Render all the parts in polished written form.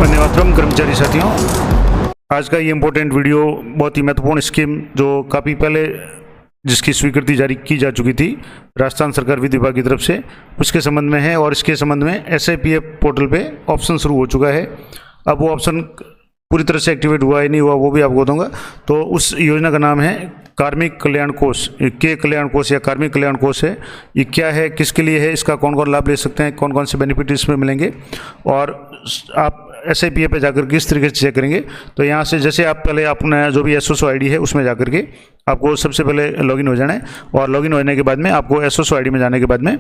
वंदे मातरम कर्मचारी साथियों, आज का ये इम्पोर्टेंट वीडियो बहुत ही महत्वपूर्ण स्कीम जो काफ़ी पहले जिसकी स्वीकृति जारी की जा चुकी थी राजस्थान सरकार वित्त विभाग की तरफ से, उसके संबंध में है। और इसके संबंध में SIPF पोर्टल पे ऑप्शन शुरू हो चुका है। अब वो ऑप्शन पूरी तरह से एक्टिवेट हुआ है नहीं हुआ वो भी आपको बताऊंगा। तो उस योजना का नाम है कार्मिक कल्याण कोष, के कल्याण कोष या कार्मिक कल्याण कोष है। ये क्या है, किसके लिए है, इसका कौन कौन लाभ ले सकते हैं, कौन कौन से बेनिफिट इसमें मिलेंगे, और आप SIPF पे जाकर किस तरीके से चेक करेंगे। तो यहाँ से जैसे आप पहले अपना जो भी SSO ID है उसमें जाकर के आपको सबसे पहले लॉगिन हो जाना है, और लॉगिन होने के बाद में आपको SSO ID में जाने के बाद में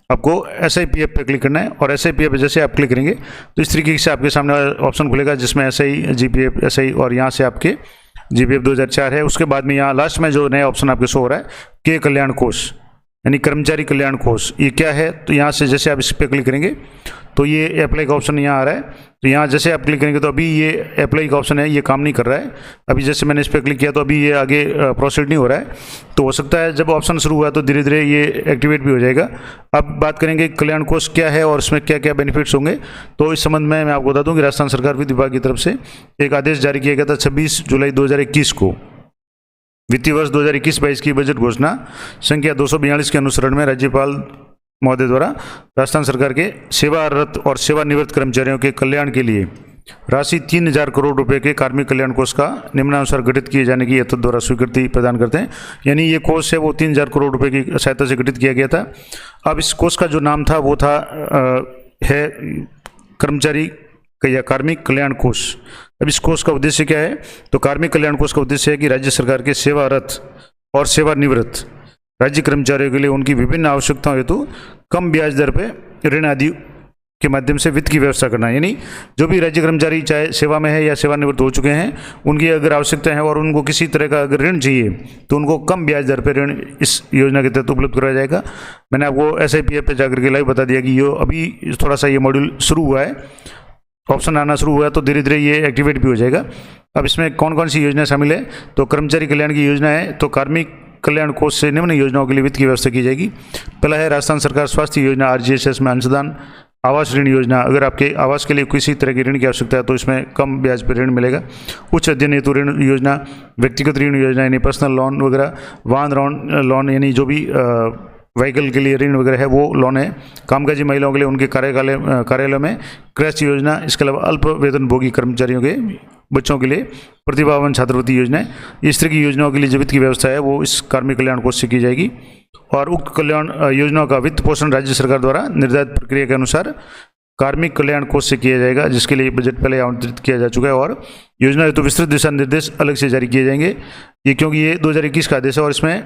आपको SIPF पे क्लिक करना है। और SIPF पे जैसे आप क्लिक करेंगे तो इस तरीके से आपके सामने ऑप्शन खुलेगा जिसमें SI, GPF, SI और यहाँ से आपके GPF 2004 है। उसके बाद में यहाँ लास्ट में जो नया ऑप्शन आपके शो हो रहा है के कल्याण कोष यानी कर्मचारी कल्याण कोष, ये क्या है। तो यहाँ से जैसे आप इस पर क्लिक करेंगे तो ये अप्लाई का ऑप्शन यहाँ आ रहा है। तो यहाँ जैसे आप क्लिक करेंगे तो अभी ये अप्लाई का ऑप्शन है, ये काम नहीं कर रहा है। अभी जैसे मैंने इस पर क्लिक किया तो अभी ये आगे प्रोसीड नहीं हो रहा है। तो हो सकता है जब ऑप्शन शुरू हुआ तो धीरे धीरे ये एक्टिवेट भी हो जाएगा। अब बात करेंगे कल्याण कोष क्या है और इसमें क्या क्या बेनिफिट्स होंगे। तो इस संबंध में मैं आपको बता दूँ कि राजस्थान सरकार वित्त विभाग की तरफ से एक आदेश जारी किया गया था 26 जुलाई 2021 को। वित्तीय वर्ष 2021-22 की बजट घोषणा संख्या 242 के अनुसरण में राज्यपाल महोदय द्वारा राजस्थान सरकार के सेवारत और सेवानिवृत्त कर्मचारियों के कल्याण के लिए राशि 3000 करोड़ रुपए के कार्मिक कल्याण कोष का निम्नानुसार गठित किए जाने की यथोचित द्वारा स्वीकृति प्रदान करते हैं। यानी ये कोष है वो 3000 करोड़ रुपए की सहायता से गठित किया गया था। अब इस कोष का जो नाम था वो था है कर्मचारी या कार्मिक कल्याण कोष। अब इस कोष का उद्देश्य क्या है, तो कार्मिक कल्याण कोष का उद्देश्य है कि राज्य सरकार के सेवारत और सेवानिवृत्त राज्य कर्मचारियों के लिए उनकी विभिन्न आवश्यकताओं हेतु कम ब्याज दर पे ऋण आदि के माध्यम से वित्त की व्यवस्था करना। यानी जो भी राज्य कर्मचारी चाहे सेवा में है या सेवानिवृत्त हो चुके हैं, उनकी अगर आवश्यकता है और उनको किसी तरह का अगर ऋण चाहिए तो उनको कम ब्याज दर पर ऋण इस योजना के तहत उपलब्ध कराया जाएगा। मैंने आपको SIPF पे जाकर के लाइव बता दिया कि ये अभी थोड़ा सा ये मॉड्यूल शुरू हुआ है, ऑप्शन आना शुरू हुआ है, तो धीरे धीरे ये एक्टिवेट भी हो जाएगा। अब इसमें कौन कौन सी योजना शामिल है, तो कर्मचारी कल्याण की योजना है। तो कार्मिक कल्याण कोष से निम्न योजनाओं के लिए वित्त की व्यवस्था की जाएगी। पहला है राजस्थान सरकार स्वास्थ्य योजना RGSS में अंशदान आवास ऋण योजना। अगर आपके आवास के लिए किसी तरह की ऋण की आवश्यकता है तो इसमें कम ब्याज पर ऋण मिलेगा। उच्च अध्ययन हेतु ऋण योजना, व्यक्तिगत ऋण योजना यानी पर्सनल लोन वगैरह, वाहन लोन यानी जो भी व्हीकल के लिए ऋण वगैरह है वो लोन है। कामकाजी महिलाओं के लिए उनके कार्यालयों में क्रैश योजना। इसके अलावा अल्प वेतन भोगी कर्मचारियों के बच्चों के लिए प्रतिभावान छात्रवृत्ति योजनाएं। इस तरह की योजनाओं के लिए जो वित्त की व्यवस्था है वो इस कार्मिक कल्याण कोष से की जाएगी। और उक्त कल्याण योजनाओं का वित्त पोषण राज्य सरकार द्वारा निर्धारित प्रक्रिया के अनुसार कार्मिक कल्याण कोष से किया जाएगा, जिसके लिए बजट पहले आवंटित किया जा चुका है। और योजना हेतु विस्तृत दिशा निर्देश अलग से जारी किए जाएंगे। ये क्योंकि ये 2021 का आदेश है और इसमें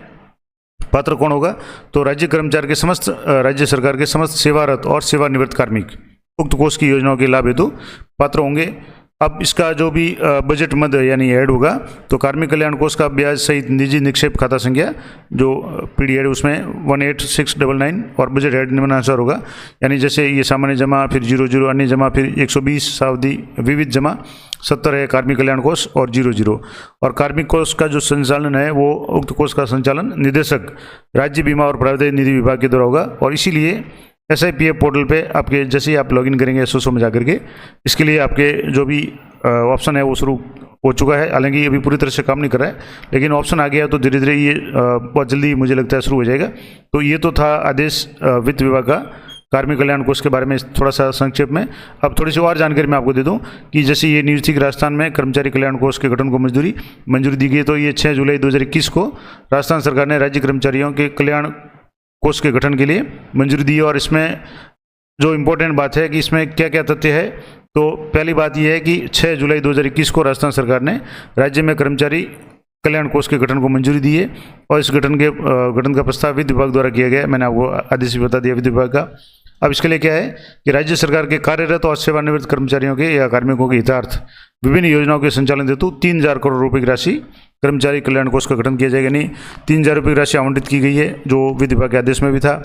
पात्र कौन होगा, तो राज्य कर्मचारी के समस्त राज्य सरकार के समस्त सेवारत और सेवानिवृत्त कार्मिक उक्त कोष की योजनाओं के लाभ हेतु पात्र होंगे। अब इसका जो भी बजट मद यानी ऐड होगा तो कार्मिक कल्याण कोष का ब्याज सहित निजी निक्षेप खाता संख्या जो PD है उसमें 18699 और बजट ऐड निम्नानुसार होगा। यानी जैसे ये सामान्य जमा, फिर 00 अन्य जमा, फिर 120 सावधि विविध जमा, 70 है कार्मिक कल्याण कोष और 00। और कार्मिक कोष का जो संचालन है वो उक्त कोष का संचालन निदेशक राज्य बीमा और प्रावधान निधि विभाग के द्वारा होगा। और इसीलिए SIPF पोर्टल पे आपके जैसे ही आप लॉगिन करेंगे SSO में जाकर के, इसके लिए आपके जो भी ऑप्शन है वो शुरू हो चुका है। हालांकि अभी पूरी तरह से काम नहीं कर रहा है, लेकिन ऑप्शन आ गया तो धीरे धीरे ये बहुत जल्दी मुझे लगता है शुरू हो जाएगा। तो ये तो था आदेश वित्त विभाग का कार्मिक कल्याण कोष के बारे में थोड़ा सा संक्षेप में। अब थोड़ी सी और जानकारी मैं आपको दे दूं कि जैसे ये न्यूज़ थी कि राजस्थान में कर्मचारी कल्याण कोष के गठन को मंजूरी दी गई। तो ये 6 जुलाई 2021 को राजस्थान सरकार ने राज्य कर्मचारियों के कल्याण कोष के गठन के लिए मंजूरी दी। और इसमें जो इम्पोर्टेंट बात है कि इसमें क्या क्या तथ्य है, तो पहली बात यह है कि 6 जुलाई 2021 को राजस्थान सरकार ने राज्य में कर्मचारी कल्याण कोष के गठन को मंजूरी दी है। और इस गठन का प्रस्ताव वित्त विभाग द्वारा किया गया है। मैंने आपको आदेश भी बता दिया वित्त विभाग का। अब इसके लिए क्या है कि राज्य सरकार के कार्यरत और सेवानिवृत्त कर्मचारियों के या कार्मिकों के हितार्थ विभिन्न योजनाओं के संचालन हेतु 3000 करोड़ रुपए की राशि कर्मचारी कल्याण कोष का गठन किया जाएगा। यानी 3000 रुपये की राशि आवंटित की गई है जो वित्त विभाग के आदेश में भी था।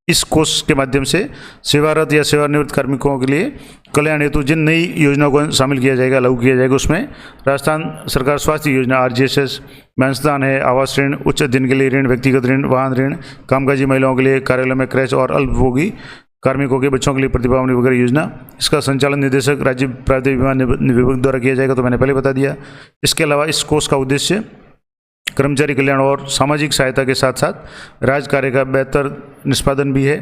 इस कोष के माध्यम से सेवारत या सेवानिवृत्त कार्मिकों के लिए कल्याण हेतु जिन नई योजनाओं को शामिल किया जाएगा, लागू किया जाएगा, उसमें राजस्थान सरकार स्वास्थ्य योजना RGSS में अंशदान है, आवास ऋण, उच्च अध्ययन के लिए ऋण, व्यक्तिगत ऋण, वाहन ऋण, कामकाजी महिलाओं के लिए कार्यालय में क्रैश और अल्पभोगी कार्मिकों के बच्चों के लिए प्रतिभावान वगैरह योजना, इसका संचालन निदेशक राज्य प्राविधिक विमान विभाग द्वारा किया जाएगा, तो मैंने पहले बता दिया। इसके अलावा इस कोष का उद्देश्य कर्मचारी कल्याण और सामाजिक सहायता के साथ साथ राज्य कार्य का बेहतर निष्पादन भी है।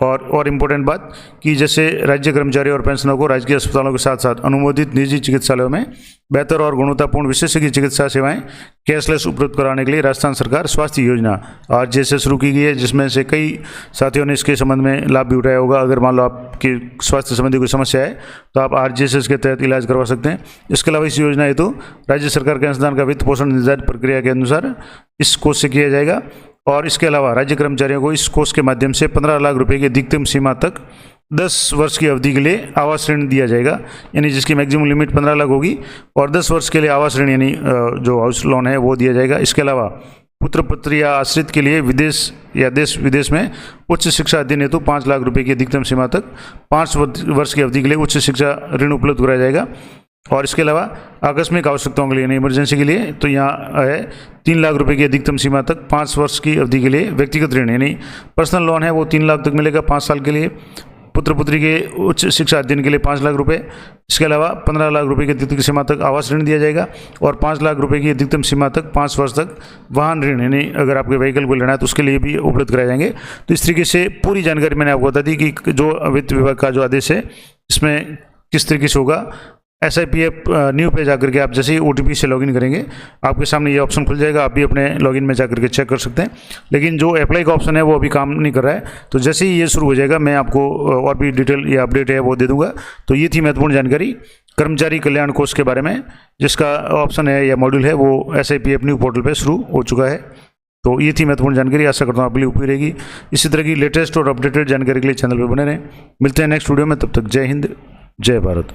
और इम्पोर्टेंट बात कि जैसे राज्य कर्मचारी और पेंशनरों को राजकीय अस्पतालों के साथ साथ अनुमोदित निजी चिकित्सालयों में बेहतर और गुणवत्तापूर्ण विशेषज्ञ चिकित्सा सेवाएं कैशलेस उपलब्ध कराने के लिए राजस्थान सरकार स्वास्थ्य योजना RJS से शुरू की गई है, जिसमें से कई साथियों ने इसके संबंध में लाभ भी उठाया होगा। अगर मान लो आपकी स्वास्थ्य संबंधी कोई समस्या है तो आप RJS के तहत इलाज करवा सकते हैं। इसके अलावा इस योजना हेतु राज्य सरकार के अनुदान का वित्त पोषण निर्धारित प्रक्रिया के अनुसार इस कोष से किया जाएगा। और इसके अलावा राज्य कर्मचारियों को इस कोष के माध्यम से 15 लाख रुपए की अधिकतम सीमा तक 10 वर्ष की अवधि के लिए आवास ऋण दिया जाएगा, यानी जिसकी मैक्सिमम लिमिट 15 लाख होगी, और 10 वर्ष के लिए आवास ऋण यानी जो हाउस लोन है वो दिया जाएगा। इसके अलावा पुत्र पुत्री या आश्रित के लिए विदेश या देश विदेश में उच्च शिक्षा अध्ययन हेतु 5 लाख रुपए की अधिकतम सीमा तक 5 वर्ष की अवधि के लिए उच्च शिक्षा ऋण उपलब्ध कराया जाएगा। और इसके अलावा आकस्मिक आवश्यकताओं के लिए यानी इमरजेंसी के लिए तो यहाँ है 3 लाख रुपए की अधिकतम सीमा तक 5 वर्ष की अवधि के लिए व्यक्तिगत ऋण यानी पर्सनल लोन है वो 3 लाख तक मिलेगा 5 साल के लिए। पुत्र पुत्री के उच्च शिक्षा अध्ययन के लिए 5 लाख रुपए। इसके अलावा 15 लाख रुपए की अधिकतम सीमा तक आवास ऋण दिया जाएगा और 5 लाख रुपए की अधिकतम सीमा तक 5 वर्ष तक वाहन ऋण यानी अगर आपके व्हीकल को लेना है तो उसके लिए भी उपलब्ध कराए जाएंगे। तो इस तरीके से पूरी जानकारी मैंने आपको बता दी कि जो वित्त विभाग का जो आदेश है इसमें किस तरीके से होगा। SIPF न्यू पे जाकर के आप जैसे ही OTP से लॉगिन करेंगे आपके सामने ये ऑप्शन खुल जाएगा, आप भी अपने लॉगिन में जाकर के चेक कर सकते हैं। लेकिन जो अप्लाई का ऑप्शन है वो अभी काम नहीं कर रहा है, तो जैसे ही ये शुरू हो जाएगा मैं आपको और भी डिटेल या अपडेट है वो दे दूंगा। तो ये थी महत्वपूर्ण जानकारी कर्मचारी कल्याण कोष के बारे में, जिसका ऑप्शन है या मॉड्यूल है वो SIPF न्यू पोर्टल पर शुरू हो चुका है। तो ये थी महत्वपूर्ण जानकारी, आशा करता हूँ आपके लिए उपयोगी रहेगी। इसी तरह की लेटेस्ट और अपडेटेड जानकारी के लिए चैनल पर बने रहें। मिलते हैं नेक्स्ट वीडियो में, तब तक जय हिंद जय भारत।